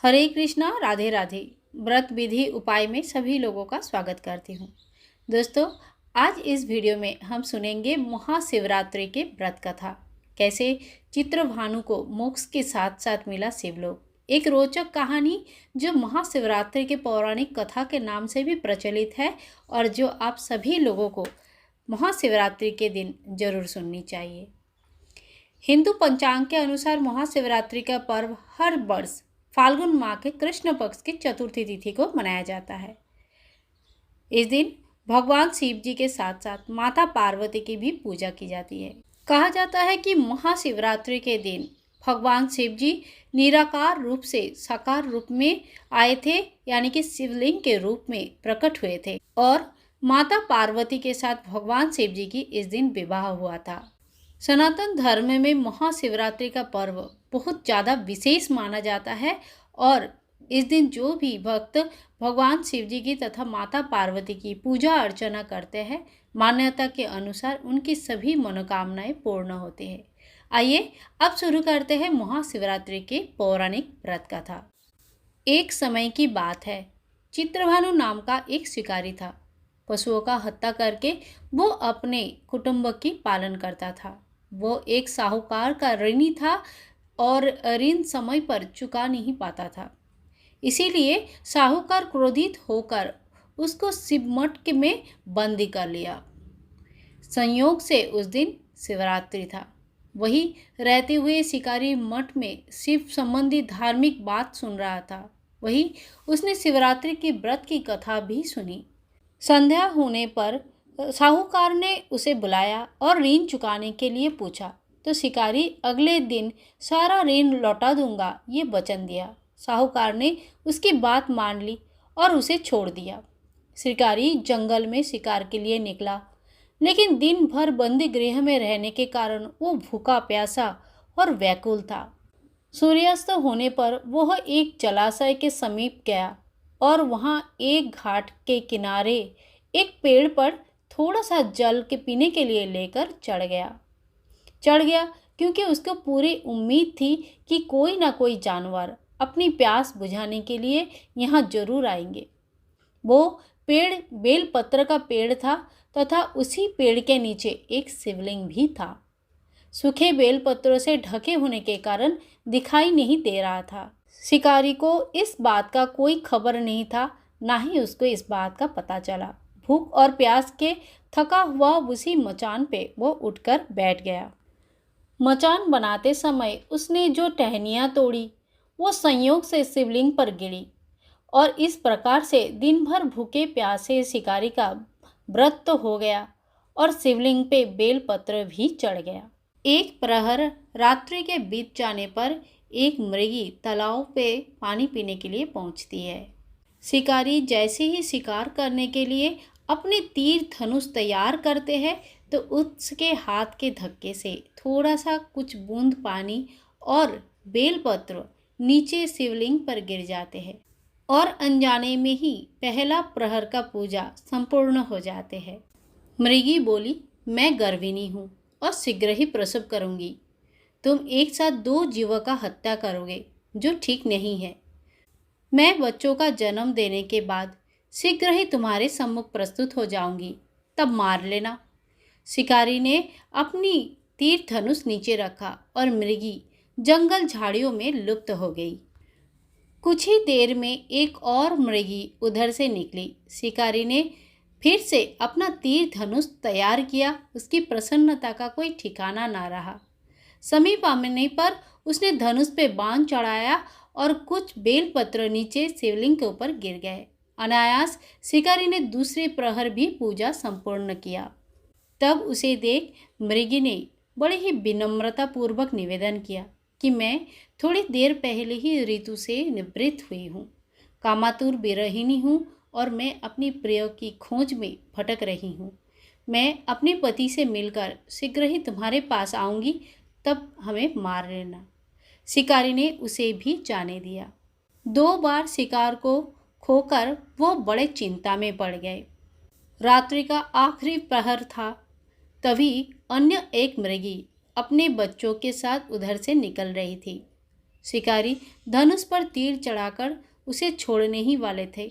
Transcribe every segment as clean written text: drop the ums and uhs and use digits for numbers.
हरे कृष्णा, राधे राधे। व्रत विधि उपाय में सभी लोगों का स्वागत करती हूँ। दोस्तों, आज इस वीडियो में हम सुनेंगे महाशिवरात्रि के व्रत कथा। कैसे चित्रभानु को मोक्ष के साथ साथ मिला शिवलोक। एक रोचक कहानी जो महाशिवरात्रि के पौराणिक कथा के नाम से भी प्रचलित है और जो आप सभी लोगों को महाशिवरात्रि के दिन जरूर सुननी चाहिए। हिंदू पंचांग के अनुसार महाशिवरात्रि का पर्व हर वर्ष फाल्गुन माह के कृष्ण पक्ष की चतुर्थी तिथि को मनाया जाता है। इस दिन भगवान शिव जी के साथ साथ माता पार्वती की भी पूजा की जाती है। कहा जाता है कि महाशिवरात्रि के दिन भगवान शिव जी निराकार रूप से साकार रूप में आए थे, यानी कि शिवलिंग के रूप में प्रकट हुए थे और माता पार्वती के साथ भगवान शिव जी की इस दिन विवाह हुआ था। सनातन धर्म में महाशिवरात्रि का पर्व बहुत ज़्यादा विशेष माना जाता है और इस दिन जो भी भक्त भगवान शिव जी की तथा माता पार्वती की पूजा अर्चना करते हैं, मान्यता के अनुसार उनकी सभी मनोकामनाएं पूर्ण होती हैं। आइए अब शुरू करते हैं महाशिवरात्रि के पौराणिक व्रत कथा। एक समय की बात है, चित्रभानु नाम का एक शिकारी था। पशुओं का हत्या करके वो अपने कुटुंब की पालन करता था। वो एक साहूकार का ऋणी था और ऋण समय पर चुका नहीं पाता था। इसीलिए साहूकार क्रोधित होकर उसको शिवमठ में बंदी कर लिया। संयोग से उस दिन शिवरात्रि था। वही रहते हुए शिकारी मठ में शिव संबंधी धार्मिक बात सुन रहा था। वही उसने शिवरात्रि के व्रत की कथा भी सुनी। संध्या होने पर साहूकार ने उसे बुलाया और ऋण चुकाने के लिए पूछा तो शिकारी अगले दिन सारा ऋण लौटा दूंगा ये वचन दिया। साहूकार ने उसकी बात मान ली और उसे छोड़ दिया। शिकारी जंगल में शिकार के लिए निकला, लेकिन दिन भर बंदी गृह में रहने के कारण वो भूखा प्यासा और व्याकुल था। सूर्यास्त होने पर वह एक जलाशय के समीप गया और वहाँ एक घाट के किनारे एक पेड़ पर थोड़ा सा जल के पीने के लिए लेकर चढ़ गया क्योंकि उसको पूरी उम्मीद थी कि कोई ना कोई जानवर अपनी प्यास बुझाने के लिए यहाँ जरूर आएंगे। वो पेड़ बेलपत्र का पेड़ था तथा उसी पेड़ के नीचे एक शिवलिंग भी था। सूखे बेलपत्रों से ढके होने के कारण दिखाई नहीं दे रहा था। शिकारी को इस बात का कोई खबर नहीं था, ना ही उसको इस बात का पता चला। भूख और प्यास के थका हुआ उसी मचान पे वो उठकर बैठ गया। मचान बनाते समय उसने जो टहनियाँ तोड़ी वो संयोग से शिवलिंग पर गिरी और इस प्रकार से दिन भर भूखे प्यासे शिकारी का व्रत तो हो गया और शिवलिंग पे बेलपत्र भी चढ़ गया। एक प्रहर रात्रि के बीत जाने पर एक मृगी तालाब पे पानी पीने के लिए पहुंचती है। शिकारी जैसे ही शिकार करने के लिए अपने तीर धनुष तैयार करते हैं तो उसके हाथ के धक्के से थोड़ा सा कुछ बूंद पानी और बेलपत्र नीचे शिवलिंग पर गिर जाते हैं और अनजाने में ही पहला प्रहर का पूजा संपूर्ण हो जाते हैं। मृगी बोली, मैं गर्भिणी हूँ और शीघ्र ही प्रसव करूँगी। तुम एक साथ 2 जीवों का हत्या करोगे जो ठीक नहीं है। मैं बच्चों का जन्म देने के बाद शीघ्र ही तुम्हारे सम्मुख प्रस्तुत हो जाऊंगी, तब मार लेना। शिकारी ने अपनी तीर धनुष नीचे रखा और मृगी जंगल झाड़ियों में लुप्त हो गई। कुछ ही देर में एक और मृगी उधर से निकली। शिकारी ने फिर से अपना तीर धनुष तैयार किया। उसकी प्रसन्नता का कोई ठिकाना ना रहा। समीप आने पर उसने धनुष पे बाण चढ़ाया और कुछ बेलपत्र नीचे शिवलिंग के ऊपर गिर गए। अनायास शिकारी ने दूसरे प्रहर भी पूजा संपूर्ण किया। तब उसे देख मृगी ने बड़े ही विनम्रता पूर्वक निवेदन किया कि मैं थोड़ी देर पहले ही ऋतु से निवृत्त हुई हूँ, कामातुर विरहिणी हूँ और मैं अपनी प्रिय की खोज में भटक रही हूँ। मैं अपने पति से मिलकर शीघ्र ही तुम्हारे पास आऊँगी, तब हमें मार लेना। शिकारी ने उसे भी जाने दिया। 2 बार शिकार को खोकर वो बड़े चिंता में पड़ गए। रात्रि का आखिरी प्रहर था, तभी अन्य एक मृगी अपने बच्चों के साथ उधर से निकल रही थी। शिकारी धनुष पर तीर चढ़ाकर उसे छोड़ने ही वाले थे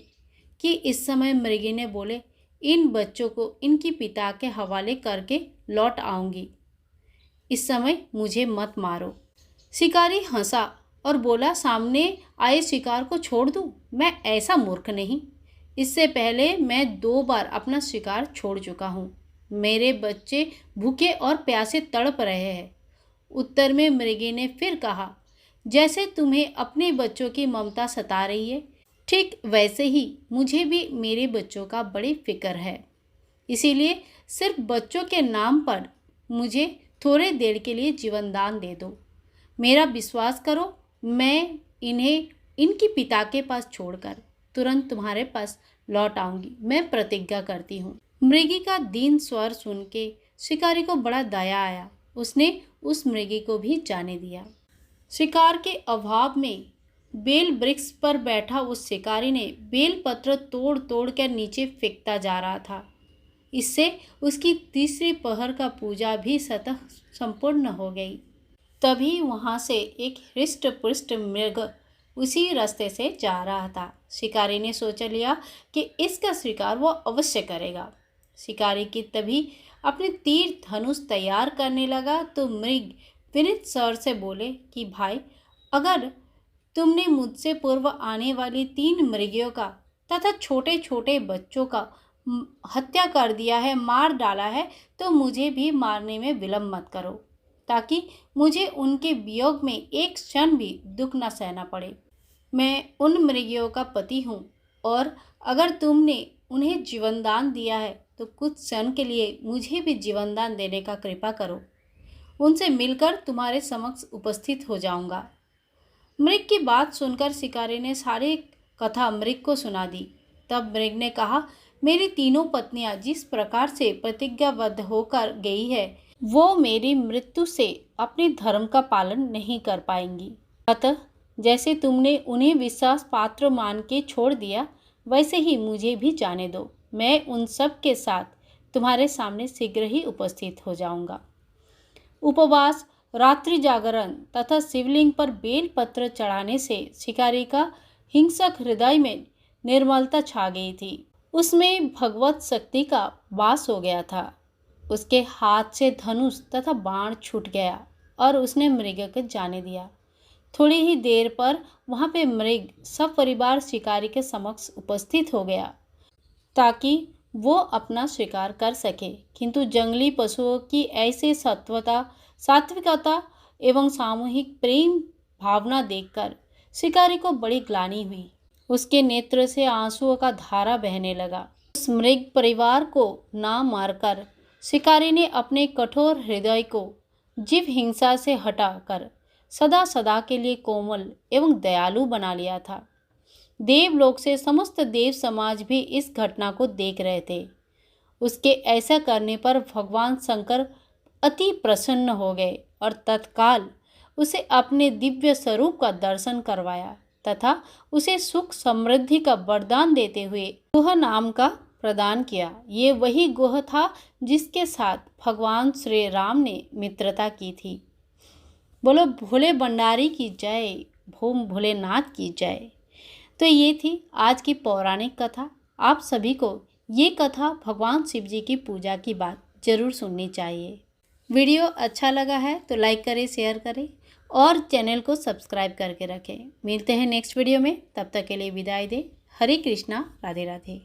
कि इस समय मृगी ने बोले, इन बच्चों को इनकी पिता के हवाले करके लौट आऊंगी। इस समय मुझे मत मारो। शिकारी हंसा और बोला, सामने आए शिकार को छोड़ दूं? मैं ऐसा मूर्ख नहीं। इससे पहले मैं 2 बार अपना शिकार छोड़ चुका हूँ। मेरे बच्चे भूखे और प्यासे तड़प रहे हैं। उत्तर में मृगी ने फिर कहा, जैसे तुम्हें अपने बच्चों की ममता सता रही है, ठीक वैसे ही मुझे भी मेरे बच्चों का बड़ी फिक्र है। इसीलिए सिर्फ बच्चों के नाम पर मुझे थोड़े देर के लिए जीवन दान दे दो। मेरा विश्वास करो, मैं इन्हें इनकी पिता के पास छोड़कर तुरंत तुम्हारे पास लौट आऊंगी। मैं प्रतिज्ञा करती हूँ। मृगी का दीन स्वर सुन के शिकारी को बड़ा दया आया। उसने उस मृगी को भी जाने दिया। शिकार के अभाव में बेल वृक्ष पर बैठा उस शिकारी ने बेल पत्र तोड़ तोड़ कर नीचे फेंकता जा रहा था। इससे उसकी तीसरी पहर का पूजा भी स्वतः संपूर्ण हो गई। तभी वहाँ से एक हृष्ट पुष्ट मृग उसी रास्ते से जा रहा था। शिकारी ने सोच लिया कि इसका शिकार वो अवश्य करेगा। शिकारी की तभी अपने तीर धनुष तैयार करने लगा तो मृग विनीत स्वर से बोले कि भाई, अगर तुमने मुझसे पूर्व आने वाली 3 मृगियों का तथा छोटे छोटे बच्चों का हत्या कर दिया है, मार डाला है, तो मुझे भी मारने में विलम्ब मत करो, ताकि मुझे उनके वियोग में एक क्षण भी दुख न सहना पड़े। मैं उन मृगियों का पति हूँ और अगर तुमने उन्हें जीवनदान दिया है तो कुछ क्षण के लिए मुझे भी जीवनदान देने का कृपा करो। उनसे मिलकर तुम्हारे समक्ष उपस्थित हो जाऊंगा। मृग की बात सुनकर शिकारी ने सारी कथा मृग को सुना दी। तब मृग ने कहा, मेरी तीनों पत्नियां जिस प्रकार से प्रतिज्ञाबद्ध होकर गई है, वो मेरी मृत्यु से अपने धर्म का पालन नहीं कर पाएंगी। अतः जैसे तुमने उन्हें विश्वास पात्र मान के छोड़ दिया, वैसे ही मुझे भी जाने दो। मैं उन सब के साथ तुम्हारे सामने शीघ्र ही उपस्थित हो जाऊंगा। उपवास, रात्रि जागरण तथा शिवलिंग पर बेल पत्र चढ़ाने से शिकारी का हिंसक हृदय में निर्मलता छा गई थी। उसमें भगवत शक्ति का वास हो गया था। उसके हाथ से धनुष तथा बाण छूट गया और उसने मृग को जाने दिया। थोड़ी ही देर पर वहाँ पे मृग सब परिवार शिकारी के समक्ष उपस्थित हो गया ताकि वो अपना शिकार कर सके। किंतु जंगली पशुओं की ऐसे सात्विकता एवं सामूहिक प्रेम भावना देखकर शिकारी को बड़ी ग्लानि हुई। उसके नेत्र से आंसुओं का धारा बहने लगा। उस मृग परिवार को ना मारकर शिकारी ने अपने कठोर हृदय को जीव हिंसा से हटाकर सदा सदा के लिए कोमल एवं दयालु बना लिया था। देवलोक से समस्त देव समाज भी इस घटना को देख रहे थे। उसके ऐसा करने पर भगवान शंकर अति प्रसन्न हो गए और तत्काल उसे अपने दिव्य स्वरूप का दर्शन करवाया तथा उसे सुख समृद्धि का वरदान देते हुए गुह नाम का प्रदान किया। ये वही गुह था जिसके साथ भगवान श्री राम ने मित्रता की थी। बोलो भोले भंडारी की जय, भोम भोलेनाथ की जय। तो ये थी आज की पौराणिक कथा। आप सभी को ये कथा भगवान शिव जी की पूजा की बात जरूर सुननी चाहिए। वीडियो अच्छा लगा है तो लाइक करें, शेयर करें और चैनल को सब्सक्राइब करके रखें। मिलते हैं नेक्स्ट वीडियो में, तब तक के लिए विदाई दें। हरे कृष्णा, राधे राधे।